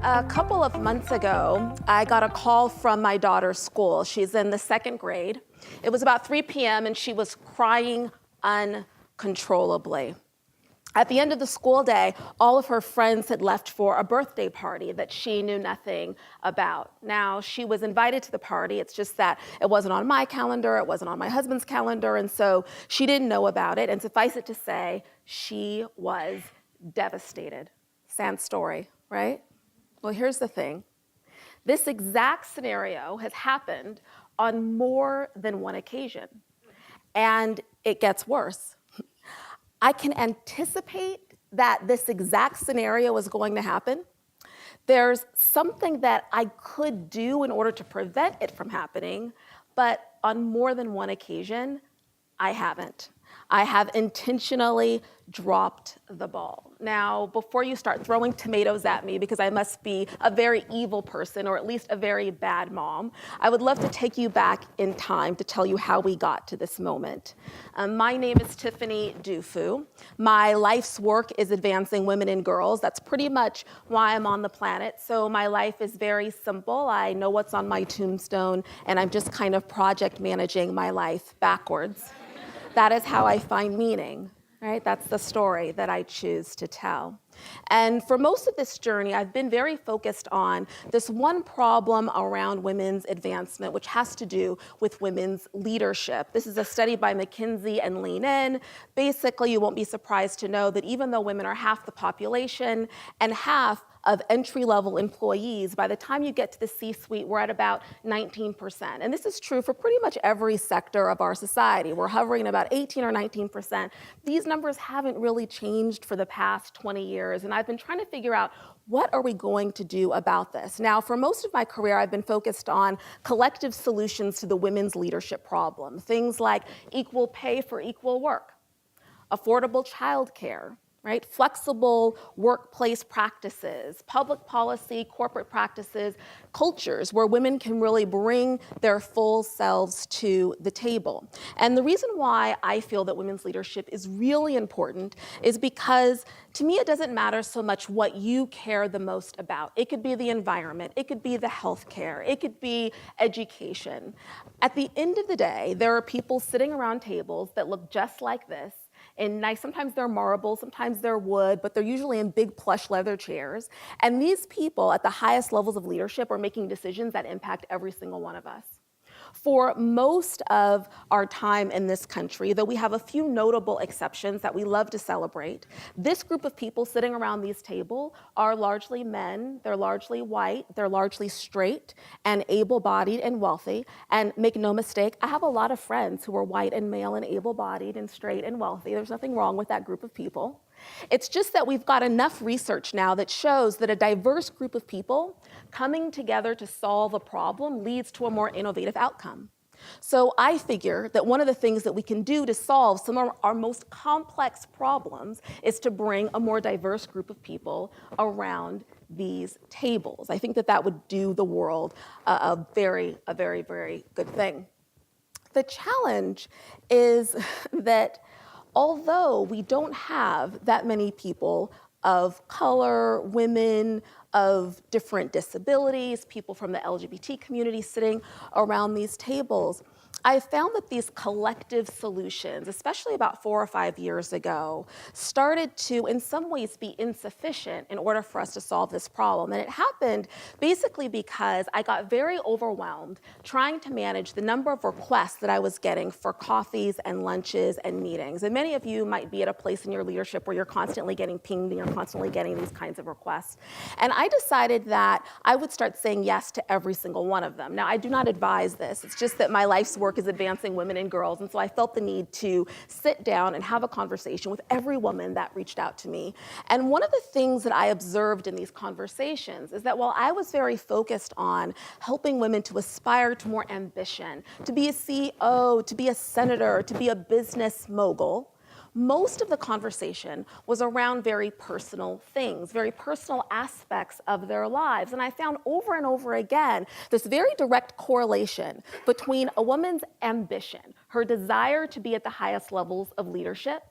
A couple of months ago, I got a call from my daughter's school. She's in the second grade. It was about 3 p.m. and she was crying uncontrollably. At the end of the school day, all of her friends had left for a birthday party that she knew nothing about. Now, she was invited to the party. It's just that it wasn't on my calendar, it wasn't on my husband's calendar, and so she didn't know about it. And suffice it to say, she was devastated. Sad story, right? Well, here's the thing. This exact scenario has happened on more than one occasion, and it gets worse. I can anticipate that this exact scenario is going to happen. There's something that I could do in order to prevent it from happening, but on more than one occasion, I haven't. I have intentionally dropped the ball. Now, before you start throwing tomatoes at me because I must be a very evil person or at least a very bad mom, I would love to take you back in time to tell you how we got to this moment. My name is Tiffany Dufu. My life's work is advancing women and girls. That's pretty much why I'm on the planet. So my life is very simple. I know what's on my tombstone, and I'm just kind of project managing my life backwards. That is how I find meaning, right? That's the story that I choose to tell. And for most of this journey, I've been very focused on this one problem around women's advancement, which has to do with women's leadership. This is a study by McKinsey and Lean In. Basically, you won't be surprised to know that even though women are half the population and half of entry-level employees, by the time you get to the C-suite, we're at about 19%. And this is true for pretty much every sector of our society. We're hovering at about 18 or 19%. These numbers haven't really changed for the past 20 years. And I've been trying to figure out, what are we going to do about this? Now, for most of my career, I've been focused on collective solutions to the women's leadership problem. Things like equal pay for equal work, affordable childcare, right? Flexible workplace practices, public policy, corporate practices, cultures where women can really bring their full selves to the table. And the reason why I feel that women's leadership is really important is because, to me, it doesn't matter so much what you care the most about. It could be the environment, it could be the healthcare, it could be education. At the end of the day, there are people sitting around tables that look just like this, and nice, sometimes they're marble, sometimes they're wood, but they're usually in big plush leather chairs. And these people at the highest levels of leadership are making decisions that impact every single one of us. For most of our time in this country, though we have a few notable exceptions that we love to celebrate, this group of people sitting around these tables are largely men, they're largely white, they're largely straight and able-bodied and wealthy. And make no mistake, I have a lot of friends who are white and male and able-bodied and straight and wealthy. There's nothing wrong with that group of people. It's just that we've got enough research now that shows that a diverse group of people coming together to solve a problem leads to a more innovative outcome. So I figure that one of the things that we can do to solve some of our most complex problems is to bring a more diverse group of people around these tables. I think that that would do the world a very, very good thing. The challenge is that although we don't have that many people of color, women, of different disabilities, people from the LGBT community sitting around these tables, I found that these collective solutions, especially about 4 or 5 years ago, started to, in some ways, be insufficient in order for us to solve this problem. And it happened basically because I got very overwhelmed trying to manage the number of requests that I was getting for coffees and lunches and meetings. And many of you might be at a place in your leadership where you're constantly getting pinged and you're constantly getting these kinds of requests. And I decided that I would start saying yes to every single one of them. Now, I do not advise this. It's just that my life's work is advancing women and girls, and so I felt the need to sit down and have a conversation with every woman that reached out to me. And one of the things that I observed in these conversations is that while I was very focused on helping women to aspire to more ambition, to be a CEO, to be a senator, to be a business mogul, most of the conversation was around very personal things, very personal aspects of their lives. And I found over and over again this very direct correlation between a woman's ambition, her desire to be at the highest levels of leadership,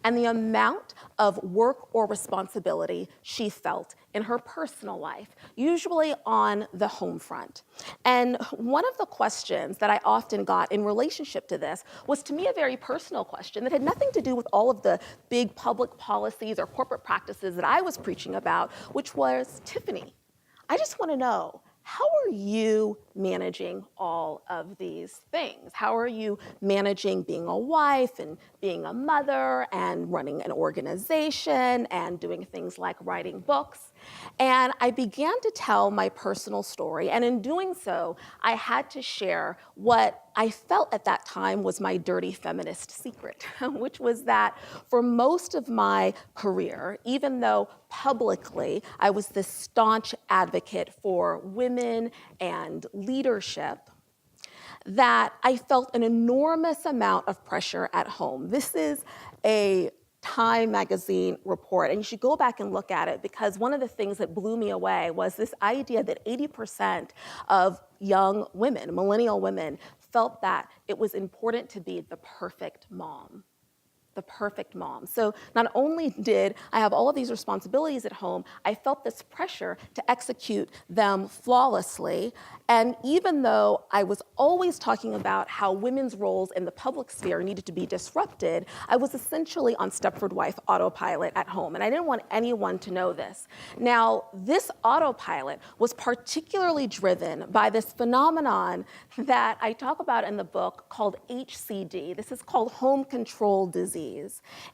and the amount of work or responsibility she felt in her personal life, usually on the home front. And one of the questions that I often got in relationship to this was, to me, a very personal question that had nothing to do with all of the big public policies or corporate practices that I was preaching about, which was, Tiffany, I just want to know, how are you managing all of these things? How are you managing being a wife and being a mother and running an organization and doing things like writing books? And I began to tell my personal story, and in doing so, I had to share what I felt at that time was my dirty feminist secret, which was that for most of my career, even though publicly I was this staunch advocate for women and leadership, that I felt an enormous amount of pressure at home. This is a Time magazine report, and you should go back and look at it, because one of the things that blew me away was this idea that 80% of young women, millennial women, felt that it was important to be the perfect mom. The perfect mom. So not only did I have all of these responsibilities at home, I felt this pressure to execute them flawlessly. And even though I was always talking about how women's roles in the public sphere needed to be disrupted, I was essentially on Stepford Wife autopilot at home, and I didn't want anyone to know this. Now, this autopilot was particularly driven by this phenomenon that I talk about in the book called HCD. This is called home control disease.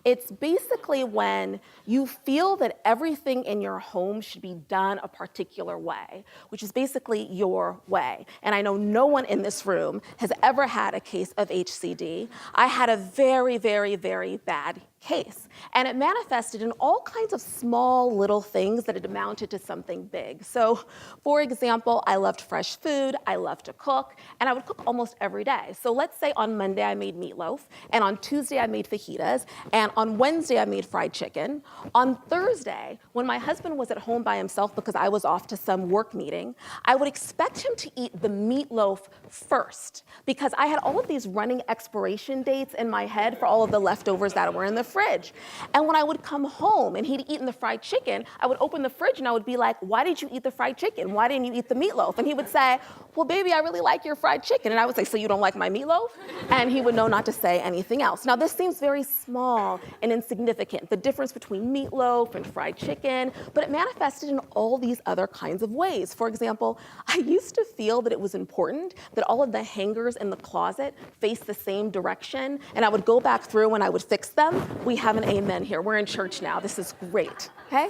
It's basically when you feel that everything in your home should be done a particular way, which is basically your way. And I know no one in this room has ever had a case of HCD. I had a very, very, very bad case. And it manifested in all kinds of small little things that had amounted to something big. So, for example, I loved fresh food, I loved to cook, and I would cook almost every day. So let's say on Monday I made meatloaf, and on Tuesday I made fajitas, and on Wednesday I made fried chicken. On Thursday, when my husband was at home by himself because I was off to some work meeting, I would expect him to eat the meatloaf first, because I had all of these running expiration dates in my head for all of the leftovers that were in the fridge. And when I would come home and he'd eaten the fried chicken, I would open the fridge and I would be like, why did you eat the fried chicken? Why didn't you eat the meatloaf? And he would say, well, baby, I really like your fried chicken. And I would say, so you don't like my meatloaf? And he would know not to say anything else. Now, this seems very small and insignificant, the difference between meatloaf and fried chicken, but it manifested in all these other kinds of ways. For example, I used to feel that it was important that all of the hangers in the closet face the same direction, and I would go back through and I would fix them. We have an amen here. We're in church now. This is great, okay?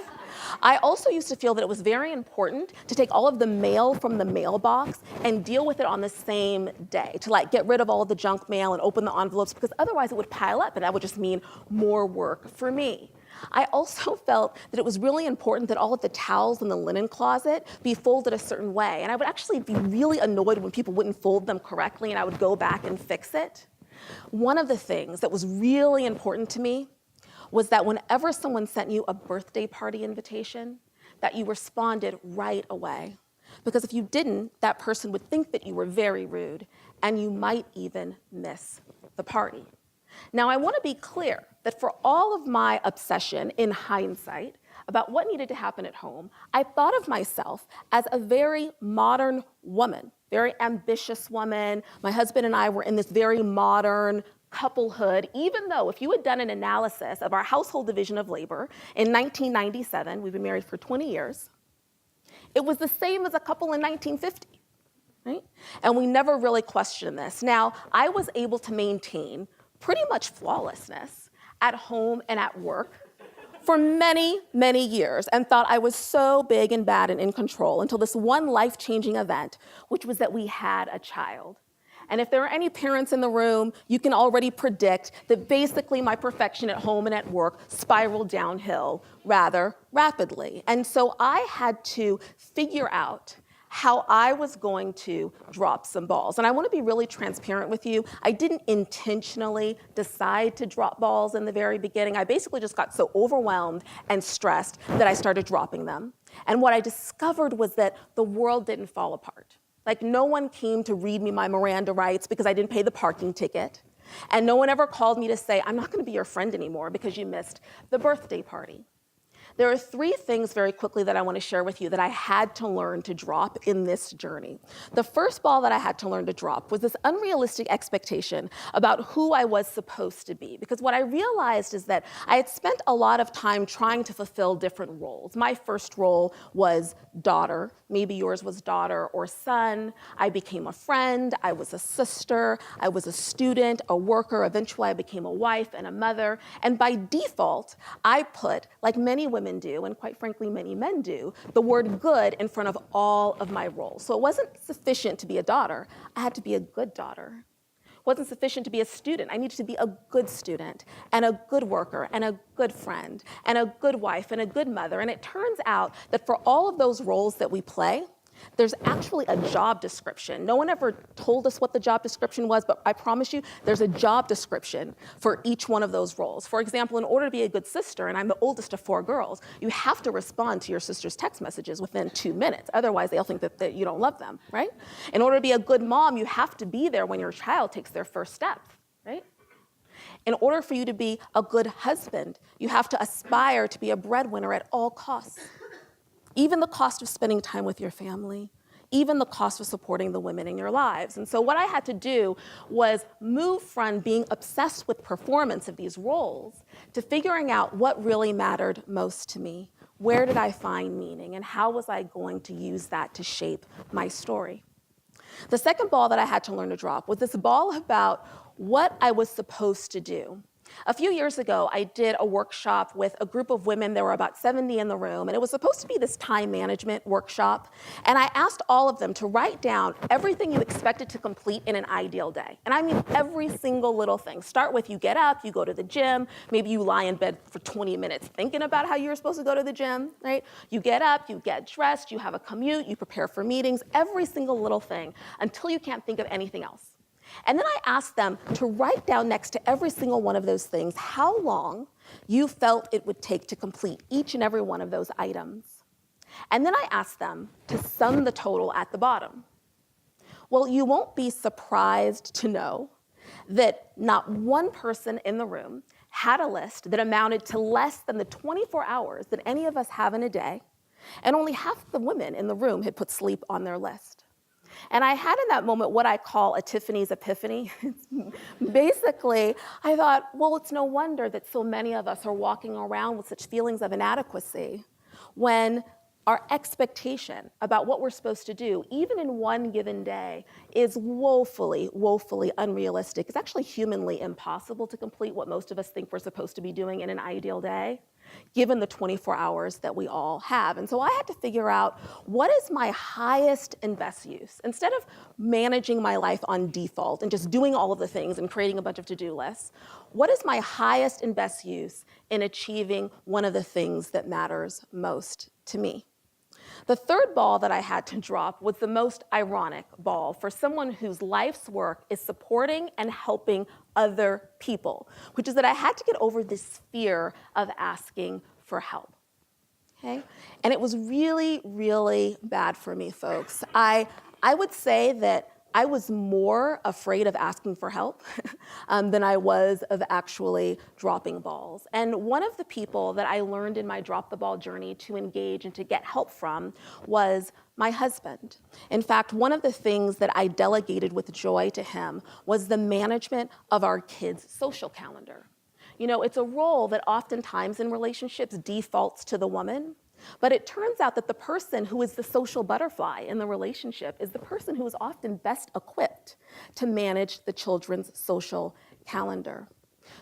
I also used to feel that it was very important to take all of the mail from the mailbox and deal with it on the same day, to like get rid of all of the junk mail and open the envelopes, because otherwise it would pile up and that would just mean more work for me. I also felt that it was really important that all of the towels in the linen closet be folded a certain way. And I would actually be really annoyed when people wouldn't fold them correctly, and I would go back and fix it. One of the things that was really important to me was that whenever someone sent you a birthday party invitation, that you responded right away. Because if you didn't, that person would think that you were very rude, and you might even miss the party. Now, I want to be clear that for all of my obsession in hindsight about what needed to happen at home, I thought of myself as a very modern woman, very ambitious woman. My husband and I were in this very modern couplehood, even though if you had done an analysis of our household division of labor in 1997, we've been married for 20 years, it was the same as a couple in 1950, right? And we never really questioned this. Now, I was able to maintain pretty much flawlessness at home and at work for many, many years, and thought I was so big and bad and in control until this one life-changing event, which was that we had a child. And if there are any parents in the room, you can already predict that basically my perfection at home and at work spiraled downhill rather rapidly. And so I had to figure out how I was going to drop some balls. And I want to be really transparent with you. I didn't intentionally decide to drop balls in the very beginning. I basically just got so overwhelmed and stressed that I started dropping them. And what I discovered was that the world didn't fall apart. Like, no one came to read me my Miranda rights because I didn't pay the parking ticket. And no one ever called me to say, I'm not going to be your friend anymore because you missed the birthday party. There are three things very quickly that I want to share with you that I had to learn to drop in this journey. The first ball that I had to learn to drop was this unrealistic expectation about who I was supposed to be. Because what I realized is that I had spent a lot of time trying to fulfill different roles. My first role was daughter. Maybe yours was daughter or son. I became a friend. I was a sister. I was a student, a worker. Eventually, I became a wife and a mother. And by default, I put, like many women do, and quite frankly, many men do, the word good in front of all of my roles. So it wasn't sufficient to be a daughter. I had to be a good daughter. It wasn't sufficient to be a student. I needed to be a good student and a good worker and a good friend and a good wife and a good mother. And it turns out that for all of those roles that we play, there's actually a job description. No one ever told us what the job description was, but I promise you, there's a job description for each one of those roles. For example, in order to be a good sister, and I'm the oldest of 4 girls, you have to respond to your sister's text messages within 2 minutes. Otherwise, they'll think that you don't love them, right? In order to be a good mom, you have to be there when your child takes their first step, right? In order for you to be a good husband, you have to aspire to be a breadwinner at all costs. Even the cost of spending time with your family, even the cost of supporting the women in your lives. And so what I had to do was move from being obsessed with performance of these roles to figuring out what really mattered most to me. Where did I find meaning, and how was I going to use that to shape my story? The second ball that I had to learn to drop was this ball about what I was supposed to do. A few years ago, I did a workshop with a group of women. There were about 70 in the room, and it was supposed to be this time management workshop. And I asked all of them to write down everything you expected to complete in an ideal day. And I mean every single little thing. Start with you get up, you go to the gym, maybe you lie in bed for 20 minutes thinking about how you were supposed to go to the gym, right? You get up, you get dressed, you have a commute, you prepare for meetings, every single little thing until you can't think of anything else. And then I asked them to write down next to every single one of those things how long you felt it would take to complete each and every one of those items. And then I asked them to sum the total at the bottom. Well, you won't be surprised to know that not one person in the room had a list that amounted to less than the 24 hours that any of us have in a day, and only half the women in the room had put sleep on their list. And I had in that moment what I call a Tiffany's epiphany. Basically, I thought, well, it's no wonder that so many of us are walking around with such feelings of inadequacy when our expectation about what we're supposed to do, even in one given day, is woefully, woefully unrealistic. It's actually humanly impossible to complete what most of us think we're supposed to be doing in an ideal day, given the 24 hours that we all have. And so I had to figure out, what is my highest and best use? Instead of managing my life on default and just doing all of the things and creating a bunch of to-do lists, what is my highest and best use in achieving one of the things that matters most to me? The third ball that I had to drop was the most ironic ball for someone whose life's work is supporting and helping other people, which is that I had to get over this fear of asking for help. Okay? And it was really, really bad for me, folks. I would say that I was more afraid of asking for help than I was of actually dropping balls. And one of the people that I learned in my drop the ball journey to engage and to get help from was my husband. In fact, one of the things that I delegated with joy to him was the management of our kids' social calendar. You know, it's a role that oftentimes in relationships defaults to the woman. But it turns out that the person who is the social butterfly in the relationship is the person who is often best equipped to manage the children's social calendar.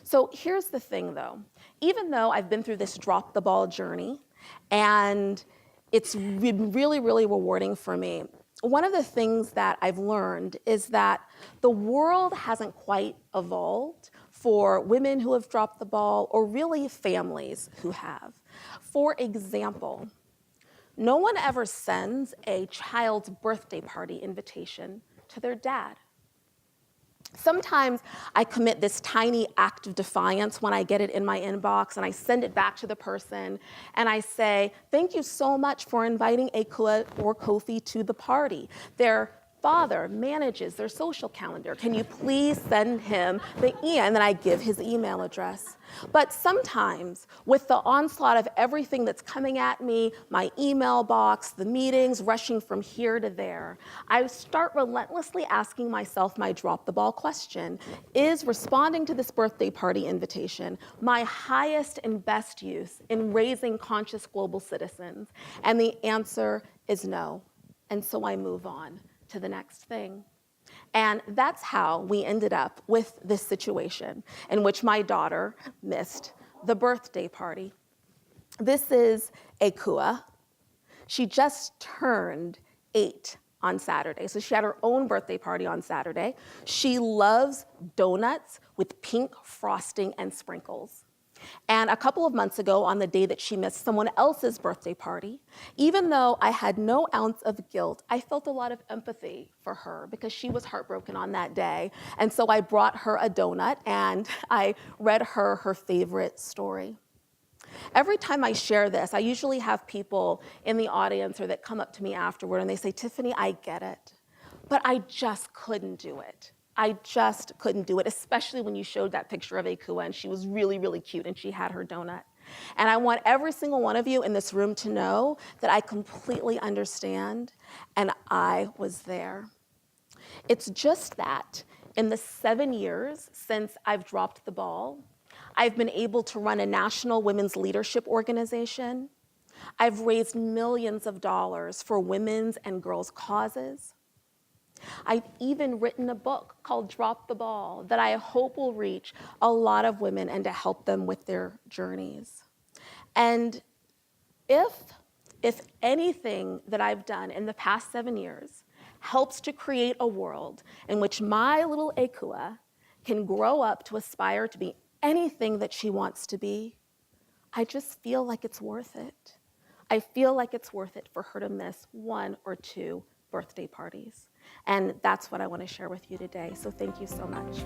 So here's the thing, though. Even though I've been through this drop the ball journey, and it's been really, really rewarding for me, one of the things that I've learned is that the world hasn't quite evolved for women who have dropped the ball, or really families who have. For example, no one ever sends a child's birthday party invitation to their dad. Sometimes I commit this tiny act of defiance when I get it in my inbox, and I send it back to the person, and I say, thank you so much for inviting Akua or Kofi to the party. They're father manages their social calendar. Can you please send him the email? And then I give his email address. But sometimes, with the onslaught of everything that's coming at me, my email box, the meetings, rushing from here to there, I start relentlessly asking myself my drop the ball question. Is responding to this birthday party invitation my highest and best use in raising conscious global citizens? And the answer is no. And so I move on to the next thing. And that's how we ended up with this situation in which my daughter missed the birthday party. This is Ekua. She just turned 8 on Saturday. So she had her own birthday party on Saturday. She loves donuts with pink frosting and sprinkles. And a couple of months ago, on the day that she missed someone else's birthday party, even though I had no ounce of guilt, I felt a lot of empathy for her because she was heartbroken on that day. And so I brought her a donut and I read her her favorite story. Every time I share this, I usually have people in the audience or that come up to me afterward and they say, Tiffany, I get it, but I just couldn't do it. I just couldn't do it, especially when you showed that picture of Ekua and she was really, really cute and she had her donut. And I want every single one of you in this room to know that I completely understand and I was there. It's just that in the 7 years since I've dropped the ball, I've been able to run a national women's leadership organization. I've raised millions of dollars for women's and girls' causes. I've even written a book called Drop the Ball that I hope will reach a lot of women and to help them with their journeys. And if anything that I've done in the past 7 years helps to create a world in which my little Ekua can grow up to aspire to be anything that she wants to be, I just feel like it's worth it. I feel like it's worth it for her to miss 1 or 2 birthday parties. And that's what I want to share with you today. So thank you so much.